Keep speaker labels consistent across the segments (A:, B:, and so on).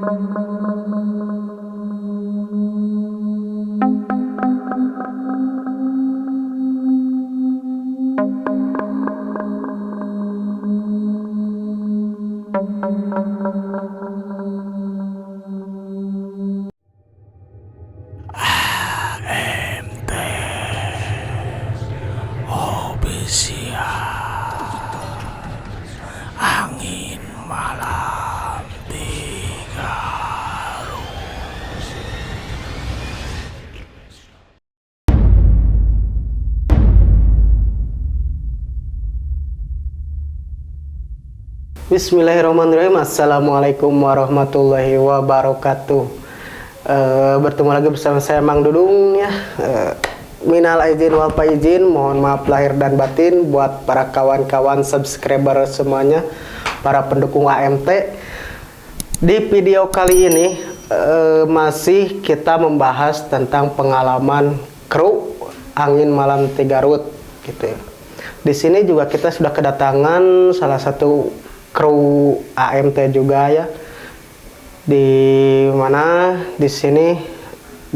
A: Angin malam tiga.
B: Bismillahirrahmanirrahim. Assalamualaikum warahmatullahi wabarakatuh. Bertemu lagi bersama saya Mang Dudung ya. Minal aidin wal faizin, mohon maaf lahir dan batin buat para kawan-kawan subscriber semuanya, para pendukung AMT. Di video kali ini masih kita membahas tentang pengalaman kru Angin Malam Tiga Rut gitu ya. Di sini juga kita sudah kedatangan salah satu kru AMT juga ya. Di mana di sini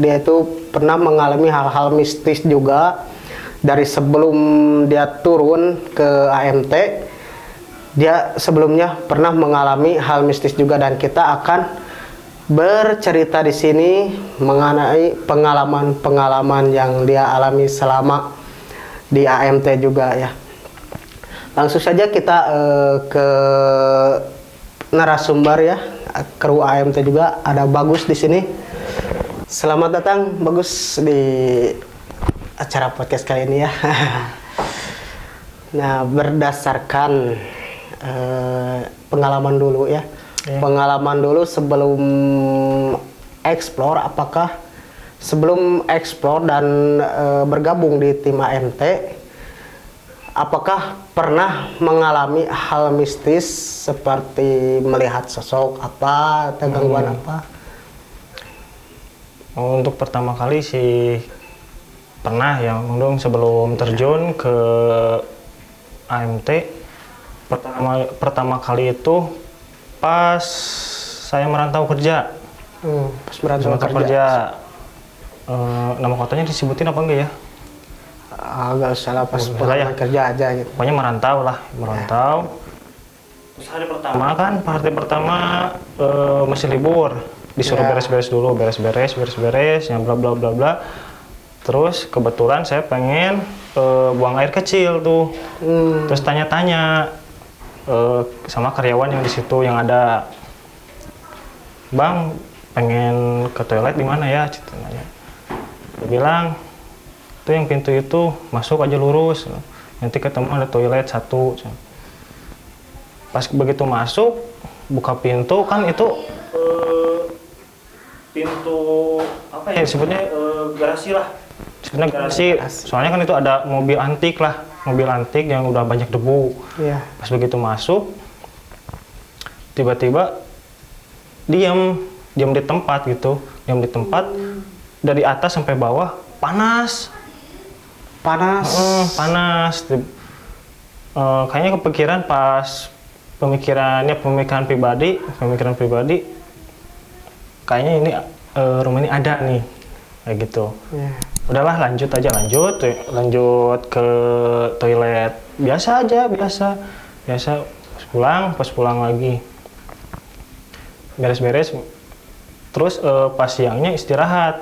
B: dia itu pernah mengalami hal-hal mistis juga. Dari sebelum dia turun ke AMT, dia sebelumnya pernah mengalami hal mistis juga, dan kita akan bercerita di sini mengenai pengalaman-pengalaman yang dia alami selama di AMT juga ya. Langsung saja kita ke narasumber ya, kru AMT juga ada Bagus di sini. Selamat datang Bagus di acara podcast kali ini ya. Nah, berdasarkan pengalaman dulu ya. Pengalaman dulu sebelum explore, apakah sebelum explore dan bergabung di tim AMT, apakah pernah mengalami hal mistis seperti melihat sosok apa atau gangguan apa?
C: Untuk pertama kali sih pernah ya, Mang, sebelum terjun ke AMT. Pertama kali itu pas saya merantau kerja.
B: Pas merantau kerja.
C: Nama kotanya disebutin apa enggak ya?
B: Agak salah, pas
C: ya.
B: kerja aja gitu.
C: Pokoknya merantau lah, merantau. Terus hari pertama masih libur, disuruh beres-beres dulu, beres-beres, yang bla bla bla bla. Terus kebetulan saya pengen buang air kecil tuh. Terus tanya-tanya sama karyawan yang di situ yang ada, "Bang, pengen ke toilet di mana ya?" Ceritanya. Dia bilang, "Tuh yang pintu itu, masuk aja lurus. Nanti ketemu ada toilet satu." Pas begitu masuk, buka pintu, kan itu pintu apa ya disebutnya, garasi lah. Sebenarnya garasi, soalnya kan itu ada mobil antik lah, mobil antik yang udah banyak debu. Pas begitu masuk, tiba-tiba diam di tempat gitu, diam di tempat, dari atas sampai bawah panas. Kayaknya kepikiran pas pemikiran pribadi, kayaknya ini rumah ini ada nih, kayak gitu. Udahlah, lanjut ke toilet biasa aja, biasa. Pas pulang lagi beres-beres, terus pas siangnya istirahat.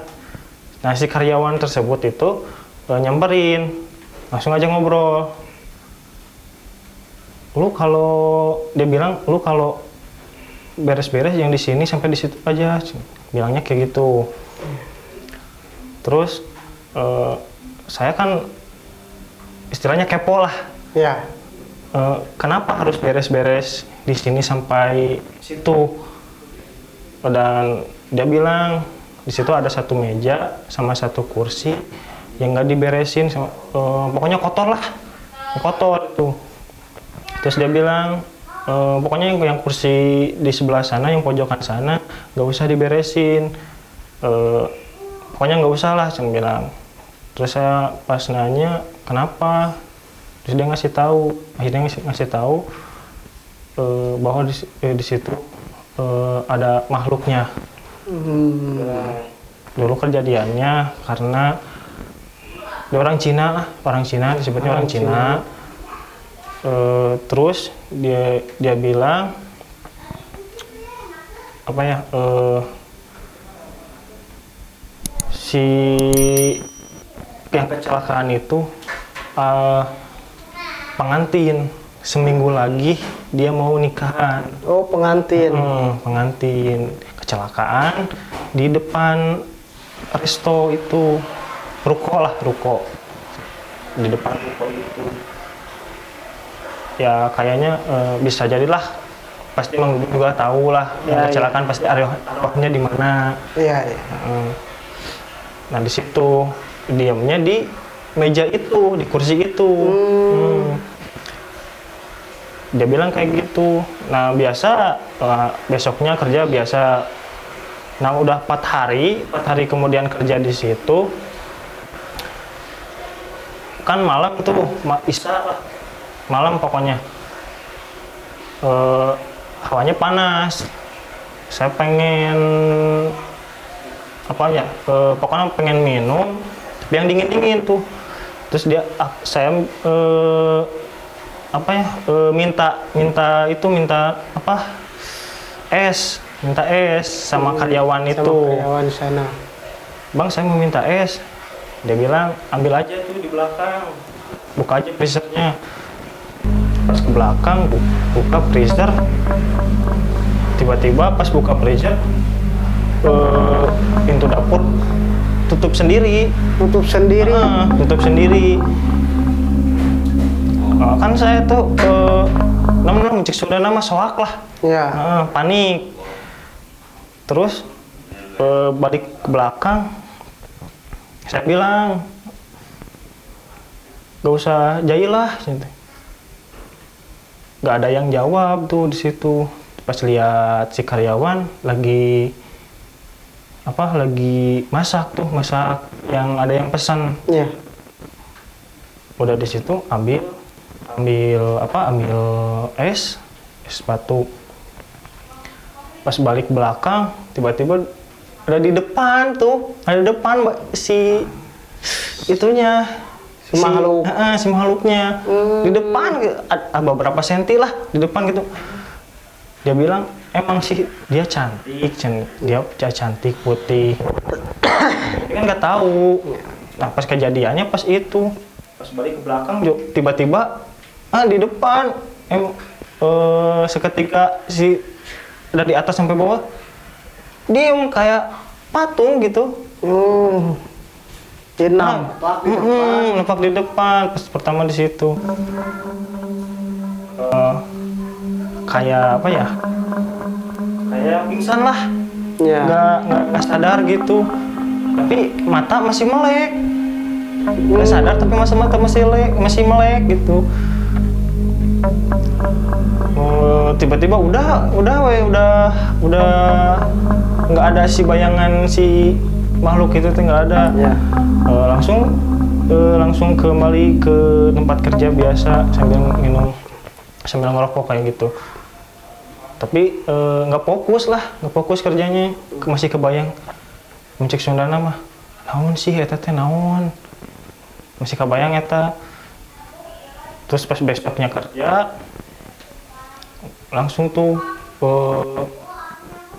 C: Nah, si karyawan tersebut itu nyamperin, langsung aja ngobrol. Dia bilang, "Lu kalau beres-beres yang di sini sampai di situ aja," bilangnya kayak gitu. Terus saya kan istilahnya kepo lah. Kenapa harus beres-beres di sini sampai situ? Dan dia bilang di situ ada satu meja sama satu kursi yang nggak diberesin, pokoknya kotor lah, kotor itu. Terus dia bilang, pokoknya yang kursi di sebelah sana, yang pojokan sana, nggak usah diberesin. Pokoknya nggak usah lah, saya bilang. Terus saya pas nanya kenapa, terus dia ngasih tahu bahwa di situ ada makhluknya. Dulu kejadiannya karena dia orang Cina lah, orang Cina disebutnya orang Cina. Terus dia bilang apa ya, si yang kecelakaan itu pengantin, seminggu lagi dia mau nikahan.
B: Oh, pengantin.
C: Pengantin kecelakaan di depan resto itu, ruko di depan ruko itu. Ya kayaknya bisa jadilah, pasti Mang Dudung juga tahu lah yang kecelakaan pasti arwahnya di mana.
B: Iya.
C: Nah di situ diamnya di meja itu, di kursi itu. Dia bilang kayak gitu. Nah biasa besoknya kerja biasa. Nah udah 4 hari kemudian kerja di situ. Kan malam tuh, Isya lah. Malam pokoknya. Hawanya panas. Saya pengen apa ya? Pokoknya pengen minum, tapi yang dingin-dingin tuh. Terus saya apa ya? Minta apa? Minta es sama karyawan itu.
B: Sama karyawan di sana.
C: Bang, saya mau minta es. Dia bilang, ambil aja tuh di belakang. Buka aja freezernya. Pas ke belakang, buka freezer. Tiba-tiba pas buka freezer, pintu dapur tutup sendiri.
B: Tutup sendiri.
C: Kan saya tuh namanya cek sudah nama soak lah.
B: Ya.
C: Panik. Terus balik ke belakang, saya bilang gak usah jahil lah, gak ada yang jawab tuh di situ. Pas lihat si karyawan lagi masak yang ada yang pesan.
B: Iya.
C: Udah di situ ambil es batu. Pas balik belakang, tiba-tiba ada di depan si itunya, si makhluknya di depan, beberapa senti lah di depan gitu. Dia bilang emang sih dia cantik putih. Dia kan nggak tahu. Nah pas kejadiannya pas itu, pas balik ke belakang tiba-tiba di depan seketika si dari atas sampai bawah diem kayak patung gitu. Nampak di depan pas pertama di situ. Kayak apa ya? Kayak pingsan lah. Nggak sadar gitu. Tapi mata masih melek. Nggak sadar tapi mata masih melek gitu. Tiba-tiba udah nggak ada si bayangan si makhluk itu tuh nggak ada. Langsung kembali ke tempat kerja biasa sambil ngerokok kayak gitu. Tapi nggak fokus kerjanya, masih kebayang mencek Sundana mah naon sih eta teh naon, masih kebayang eta. Terus pas besoknya kerja langsung tuh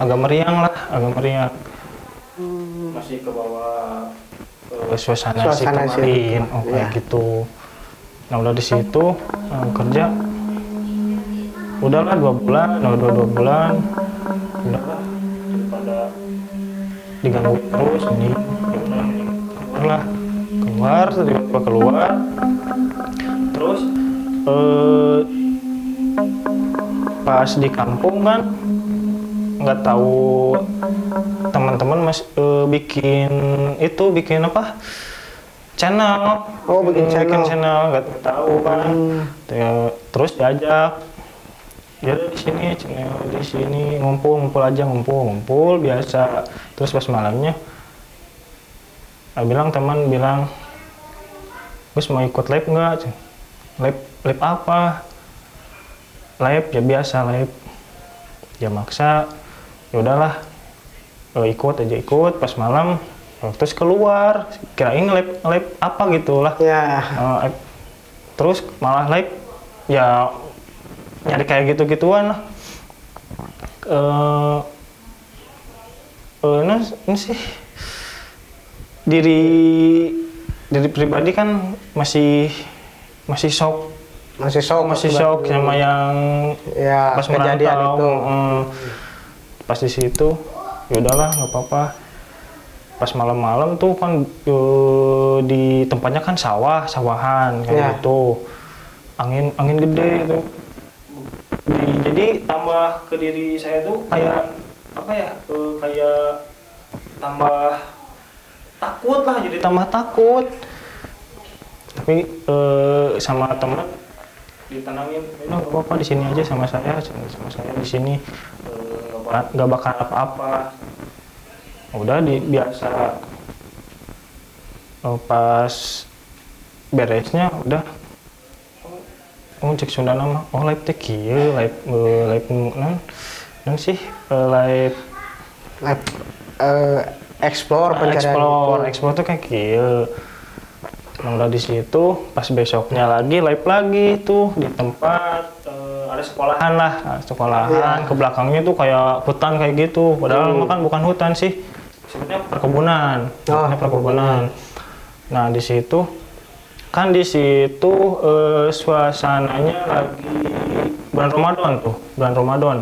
C: agak meriang. Masih ke bawah suasana si kemarin, kayak gitu. Nah udah di situ kerja udahlah 2 bulan, udahlah daripada diganggu terus ini, keluar. Terus pas di kampung kan nggak tahu teman-teman bikin apa channel. Bikin channel nggak tahu kan. Terus diajak dia di sini ngumpul biasa. Terus pas malamnya teman bilang Gus mau ikut live nggak? Live apa? Live ya biasa live. Dia maksa ya udahlah, ikut pas malam, terus keluar kirain lab apa gitulah.
B: Ya.
C: Terus malah lab ya nyari kayak gitu-gituan lah. Ini sih diri pribadi kan masih shock
B: Masih shock
C: sama yang
B: ya,
C: pas
B: kejadian
C: merantau.
B: itu.
C: Pas di situ ya udahlah nggak apa-apa. Pas malam-malam tuh kan di tempatnya kan sawahan kayak gitu, angin gede tuh. Jadi tambah ke diri saya tuh kayak apa ya, kayak tambah takut lah, jadi tambah takut. Tapi sama teman ditanangin, nggak apa-apa di sini aja sama saya di sini, nggak bakal apa-apa. Udah biasa. Pas beresnya udah cek Sunda nama live teh kieu, live non sih live
B: explore pencarian
C: explore tuh kayak kieu. Udah di situ pas besoknya lagi live lagi tuh di tempat ada sekolahan lah, ke belakangnya tuh kayak hutan kayak gitu, padahal kan bukan hutan sih, sebenarnya perkebunan. Nah di situ suasananya lagi bulan Ramadan.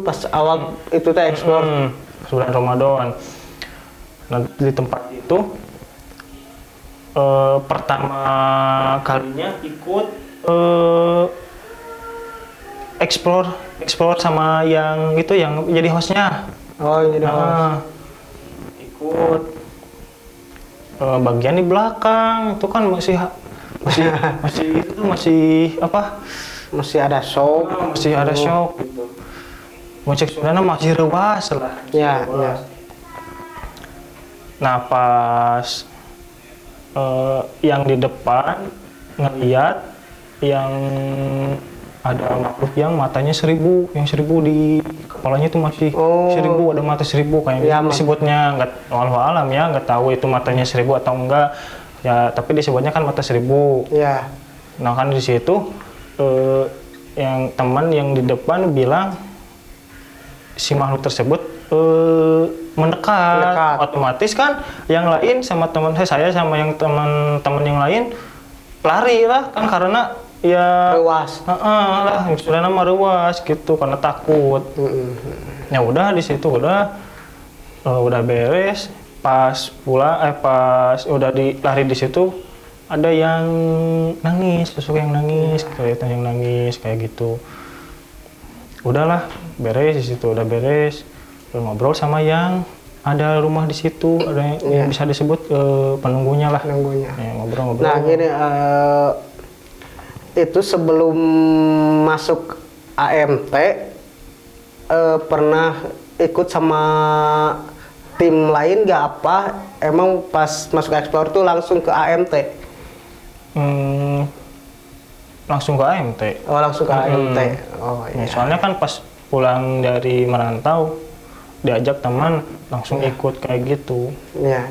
B: Pas awal itu teh explore
C: bulan Ramadan. Nah di tempat itu pertama kalinya ikut explore sama yang itu yang jadi hostnya.
B: Jadi host.
C: Ikut bagian di belakang itu kan masih apa?
B: Masih ada show.
C: Gitu. Ngecek sebenarnya masih rewas lah.
B: Ya.
C: Nah pas yang di depan ngeliat yang ada makhluk yang matanya 1000, yang 1000 di kepalanya itu masih 1000, ada mata 1000 kayak disebutnya, nggak walau alam ya, nggak tahu itu matanya 1000 atau enggak ya, tapi disebutnya kan mata 1000.
B: Ya.
C: Nah kan di situ yang teman yang di depan bilang si makhluk tersebut mendekat. Otomatis kan yang lain sama teman saya sama yang teman-teman yang lain lari lah kan, karena ya
B: rewas
C: lah sudah nama rewas gitu karena takut. Ya udah di situ udah beres. Pas udah lari di situ ada yang nangis, kelihatan yang nangis kayak gitu. Udahlah beres di situ, udah beres. Ngobrol sama yang ada rumah di situ, ada yang bisa disebut penunggunya lah. Ya, ngobrol.
B: Nah gini, itu sebelum masuk AMT pernah ikut sama tim lain gak apa? Emang pas masuk explore tuh langsung ke AMT?
C: Langsung ke AMT.
B: Oh langsung ke AMT. Oh iya.
C: Soalnya kan pas pulang dari merantau diajak teman langsung ikut kayak gitu.
B: Iya.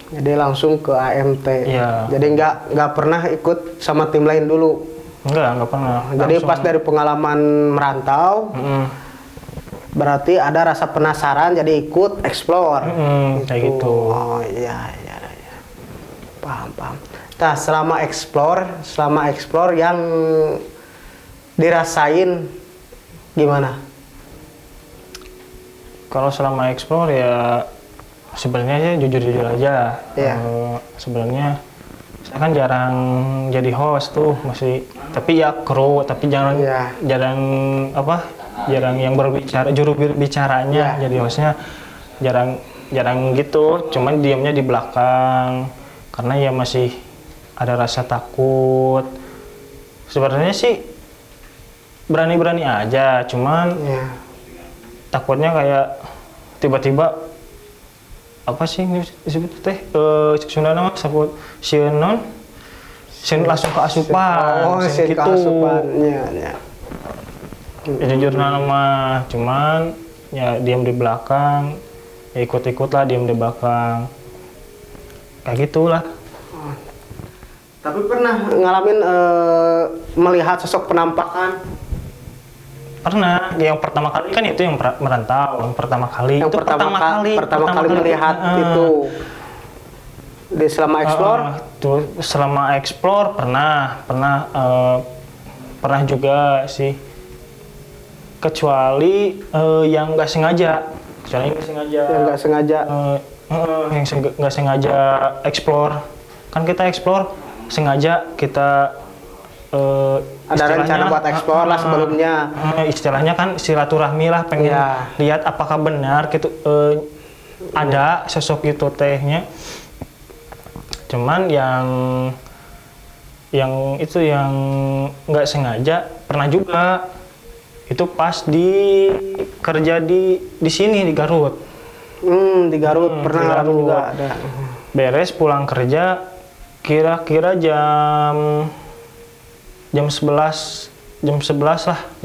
B: Jadi langsung ke AMT.
C: Iya.
B: Jadi nggak pernah ikut sama tim lain dulu.
C: Nggak pernah.
B: Jadi pas dari pengalaman merantau, berarti ada rasa penasaran jadi ikut explore.
C: Kayak gitu.
B: Oh iya. Paham. Nah selama explore yang dirasain gimana?
C: Kalau selama explore ya sebenarnya ya jujur aja. Sebenarnya saya kan jarang jadi host tuh, masih tapi ya kru, tapi jarang yang berbicara, juru bicaranya. Jadi hostnya jarang gitu, cuman diamnya di belakang karena ya masih ada rasa takut. Sebenarnya sih berani aja, cuman takutnya kayak tiba-tiba apa sih disebut teh Sunda nama sebut sieun langsung ke asupan
B: gitu.
C: Ya, jujur nama, cuman ya diam di belakang, ya ikut-ikut lah diam di belakang, kayak gitulah.
B: Tapi pernah ngalamin melihat sosok penampakan?
C: Pernah, yang pertama kali kan itu yang merantau, yang pertama kali.
B: Yang
C: itu
B: pertama kali melihat itu di selama explore?
C: Tuh selama explore pernah juga sih. Kecuali yang nggak sengaja, yang nggak sengaja explore. Kan kita explore sengaja kita
B: ada rencana buat explore lah sebelumnya.
C: Istilahnya kan silaturahmi lah, pengen lihat apakah benar gitu ada sosok itu tehnya. Cuman yang itu yang nggak sengaja pernah juga. Itu pas kerja di sini di Garut.
B: Di Garut pernah juga ada.
C: Beres pulang kerja kira-kira jam 11 lah, jam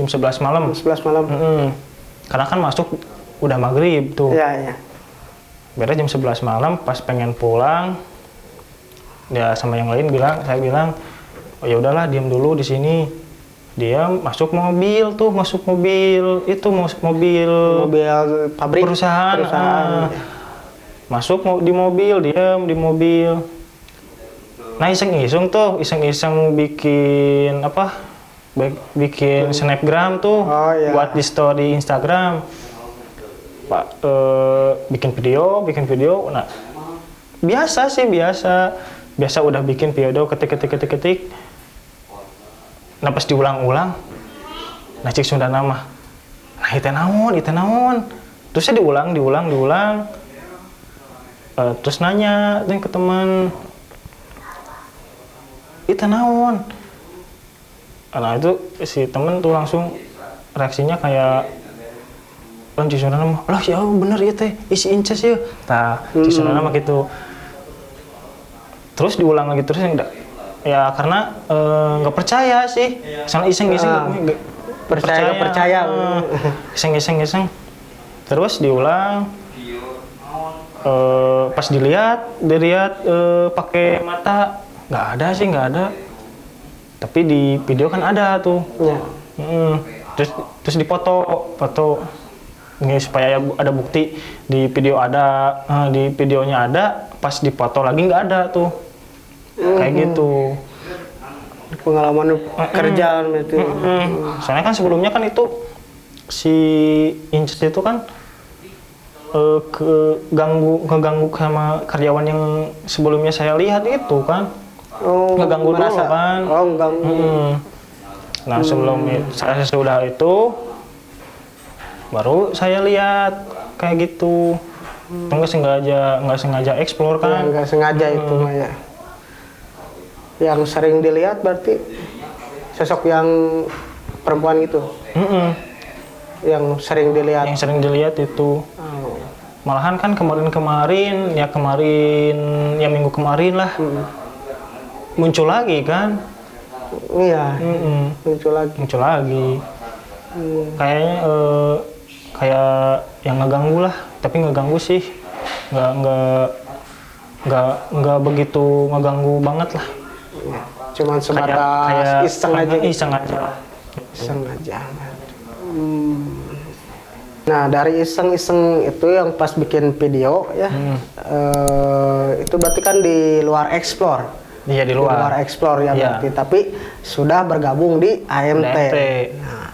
C: 11 malam.
B: 11 malam.
C: Karena kan masuk udah maghrib tuh.
B: Iya.
C: Beres jam 11 malam, pas pengen pulang, ya sama yang lain saya bilang, oh ya udahlah diam dulu di sini. Dia masuk mobil
B: pabrik
C: perusahaan. Masuk di mobil, diam di mobil. Nah iseng-iseng bikin bikin snapgram tuh buat di story Instagram. Bikin video. Nah biasa udah bikin video ketik. Nah pas diulang-ulang, nah cik Sunda nama, nah itu naon. Terus saya diulang. Terus nanya ke teman, itu naon. Nah itu si temen tuh langsung reaksinya kayak, cik Sunda nama, lah ya bener ya teh, isi inces ya. Nah cik Sunda nama gitu. Terus diulang lagi terus ya karena nggak percaya sih, soalnya iseng-iseng
B: percaya
C: iseng. Terus diulang, pas dilihat pakai mata nggak ada. Tapi di video kan ada tuh. Terus dipoto ini supaya ada bukti di video di videonya ada, pas dipoto lagi nggak ada tuh. Kayak gitu.
B: Pengalaman kerjaan itu.
C: Soalnya kan sebelumnya kan itu si Inces itu kan keganggu sama karyawan yang sebelumnya saya lihat itu kan. Ngeganggu dulu kan. Nah sebelum saya sudah itu baru saya lihat kayak gitu. Nggak sengaja explore kan.
B: Nggak sengaja itu mah ya. Yang sering dilihat berarti sosok yang perempuan itu. Yang sering dilihat itu. Malahan kan kemarin minggu kemarin lah muncul lagi kan. Iya. Muncul lagi.
C: Kayaknya kayak yang ngeganggu lah, tapi ngeganggu sih nggak begitu ngeganggu banget lah.
B: Cuman sebatas iseng aja. Nah dari iseng itu yang pas bikin video ya, itu berarti kan di luar explore.
C: Iya di luar
B: explore ya berarti, tapi sudah bergabung di AMT. Nah,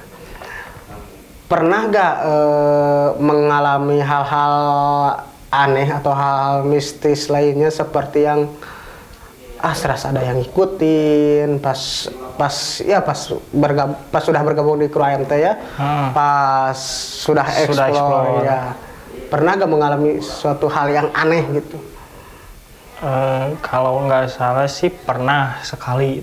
B: pernah gak mengalami hal-hal aneh atau hal mistis lainnya seperti yang serasa ada yang ngikutin pas sudah bergabung di kru AMT ya, pas sudah explore ya, pernah gak mengalami suatu hal yang aneh gitu?
C: Kalau nggak salah sih pernah sekali.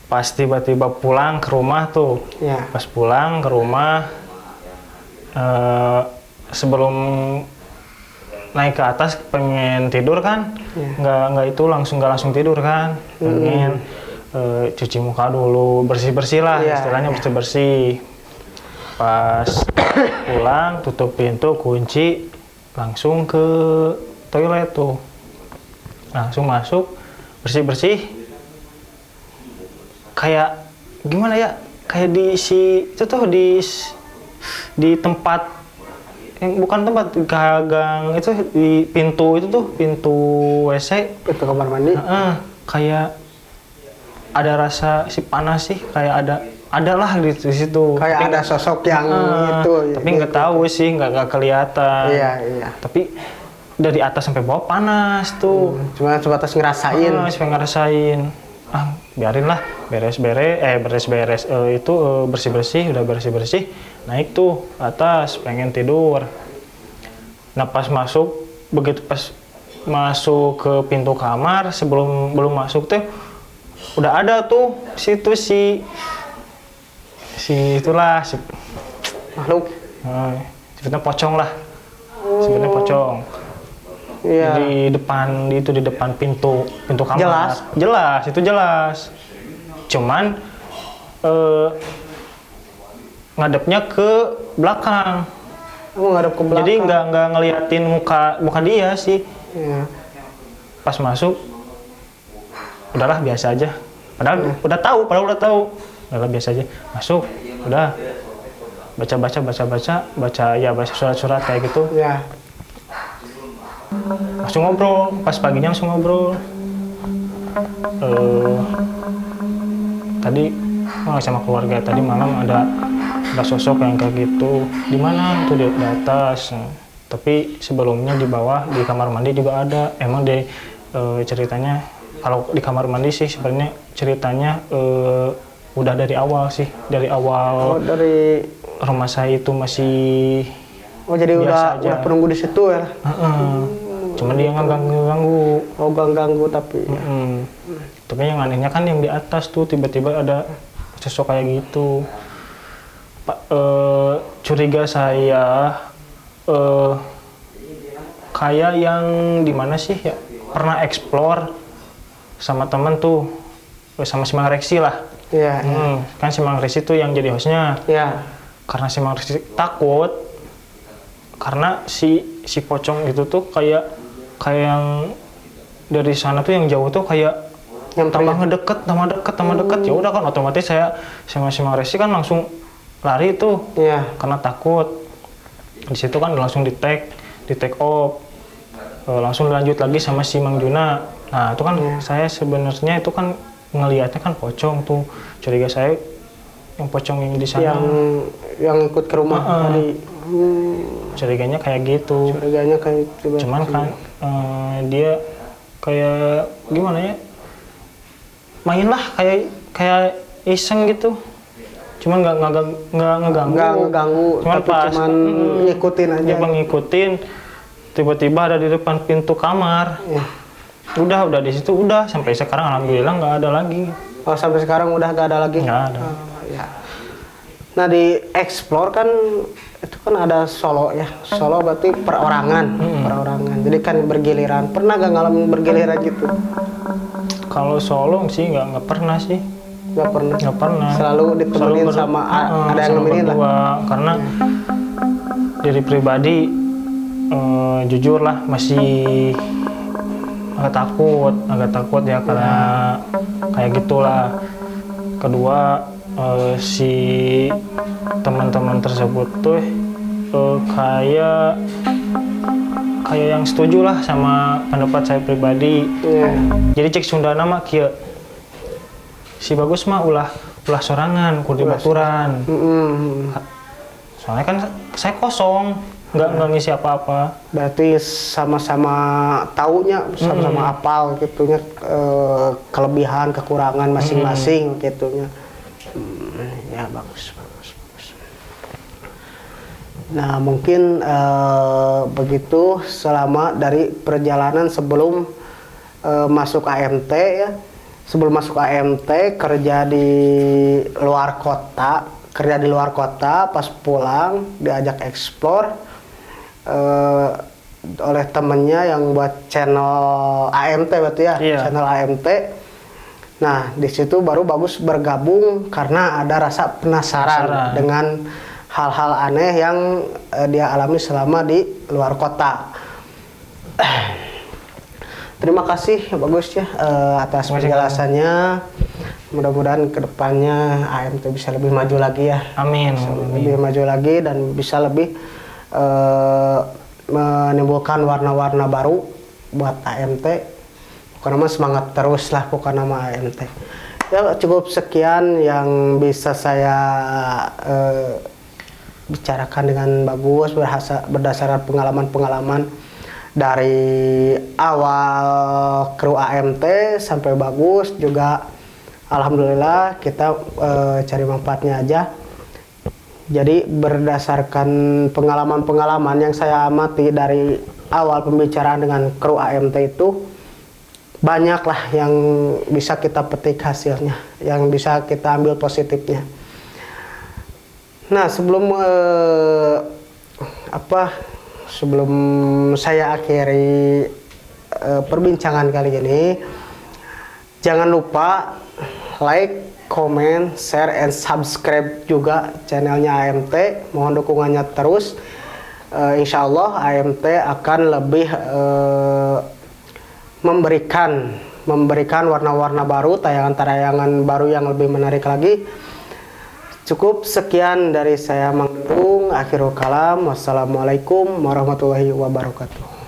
C: Pas tiba-tiba pulang ke rumah tuh, pas pulang ke rumah sebelum naik ke atas pengen tidur kan, nggak langsung tidur kan, pengen cuci muka dulu, bersih-bersih lah,
B: Iya,
C: istilahnya
B: iya.
C: bersih-bersih. Pas pulang, tutup pintu, kunci, langsung ke toilet tuh. Langsung masuk, bersih-bersih. Kayak gimana ya? Kayak itu tuh di tempat yang bukan tempat gagang itu, di pintu itu tuh, pintu WC.
B: Itu kamar mandi.
C: Kayak ada rasa si panas sih, kayak ada lah di situ.
B: Kayak
C: Tapi
B: ada sosok yang itu.
C: tapi nggak tahu sih, nggak kelihatan.
B: Iya, iya.
C: Tapi dari atas sampai bawah panas tuh.
B: Cuma sebatas ngerasain.
C: Supaya ngerasain. Biarin lah, beres-beres itu bersih-bersih, udah bersih-bersih, naik tuh atas, pengen tidur. Nah begitu pas masuk ke pintu kamar, belum masuk tuh udah ada tuh situ si
B: Makhluk.
C: sebenarnya pocong lah, sebenarnya pocong.
B: Iya.
C: Di depan pintu kamar. Jelas. Cuman ngadepnya ke belakang.
B: Ngadep ke belakang.
C: Jadi nggak ngeliatin muka dia sih.
B: Iya.
C: Pas masuk, udahlah biasa aja. Padahal udah tahu. Udahlah biasa aja. Masuk, udah baca surat-surat kayak gitu.
B: Iya.
C: Langsung ngobrol, pas paginya langsung ngobrol. Tadi sama keluarga, tadi malam ada sosok yang kayak gitu. Di mana tuh? Di atas. Tapi sebelumnya di bawah, di kamar mandi juga ada. Emang ceritanya kalau di kamar mandi sih sebenarnya ceritanya udah dari awal sih, dari awal.
B: Dari
C: rumah saya itu masih.
B: jadi
C: biasa
B: udah penunggu di situ ya.
C: Cuman dia nggak ganggu.
B: Ganggu tapi.
C: Tapi yang anehnya kan yang di atas tuh tiba-tiba ada sosok kayak gitu. Curiga saya kayak yang di mana sih ya, pernah explore sama temen tuh, sama si Mang Reksi lah.
B: Iya.
C: Kan si Mang Reksi tuh yang jadi hostnya.
B: Iya.
C: Karena si Mang Reksi takut, karena si pocong itu tuh kayak yang dari sana tuh yang jauh tuh kayak
B: Yang
C: tambah deket. Ya udah kan otomatis saya sama si Mang Reksi kan langsung lari tuh.
B: Iya.
C: Karena takut. Di situ kan langsung di take off. Langsung lanjut lagi sama si Mang Juna. Nah, itu kan saya sebenarnya itu kan ngelihatnya kan pocong tuh. Curiga saya yang pocong yang di sana.
B: Yang ikut ke rumah tadi.
C: Curiganya kayak gitu. Cuman kan dia kayak gimana ya? Main lah kayak iseng gitu. Cuman nggak ngeganggu. Cuman
B: cuman ngikutin aja.
C: Dia ngikutin. Tiba-tiba ada di depan pintu kamar. Udah di situ udah sampai sekarang alhamdulillah nggak ada lagi.
B: Oh, sampai sekarang udah nggak ada lagi.
C: Nggak ada.
B: Ya. Nah, di explore kan itu kan ada solo ya. Solo berarti perorangan. Jadi kan bergiliran. Pernah nggak ngalamin bergiliran gitu?
C: Kalau solo sih nggak pernah sih. Nggak pernah.
B: Selalu ditemenin sama ada yang nemenin lah.
C: Karena dari pribadi jujur lah masih agak takut ya, karena kayak gitulah. Kedua si teman-teman tersebut tuh kayak yang setuju lah sama pendapat saya pribadi. Jadi cek Sunda nama kieu si bagus mah ulah sorangan kudu baturan. Soalnya kan saya kosong, nggak ngisi apa-apa.
B: Berarti sama-sama taunya, sama-sama apal gitunya, kelebihan kekurangan masing-masing gitunya. Ya bagus. Nah, mungkin begitu selama dari perjalanan sebelum masuk AMT ya. Sebelum masuk AMT kerja di luar kota, pas pulang diajak explore oleh temennya yang buat channel AMT berarti ya, channel AMT. Nah, di situ baru Bagus bergabung karena ada rasa penasaran dengan hal-hal aneh yang dia alami selama di luar kota. Terima kasih Bagus ya atas penjelasannya. Mudah-mudahan kedepannya AMT bisa lebih maju lagi ya.
C: Amin.
B: Lebih maju lagi dan bisa lebih menimbulkan warna-warna baru buat AMT. Pokoknya mah semangat terus lah pokoknya nama AMT. Ya cukup sekian yang bisa saya bicarakan dengan Bagus berdasarkan pengalaman-pengalaman dari awal kru AMT sampai Bagus juga. Alhamdulillah kita cari manfaatnya aja. Jadi berdasarkan pengalaman-pengalaman yang saya amati dari awal pembicaraan dengan kru AMT itu, banyaklah yang bisa kita petik hasilnya, yang bisa kita ambil positifnya. Nah, sebelum saya akhiri perbincangan kali ini, jangan lupa like, comment, share, and subscribe juga channelnya AMT. Mohon dukungannya terus. Insya Allah AMT akan lebih memberikan warna-warna baru, tayangan-tayangan baru yang lebih menarik lagi. Cukup sekian dari saya Mang Dudung. Akhirul kalam. Wassalamualaikum warahmatullahi wabarakatuh.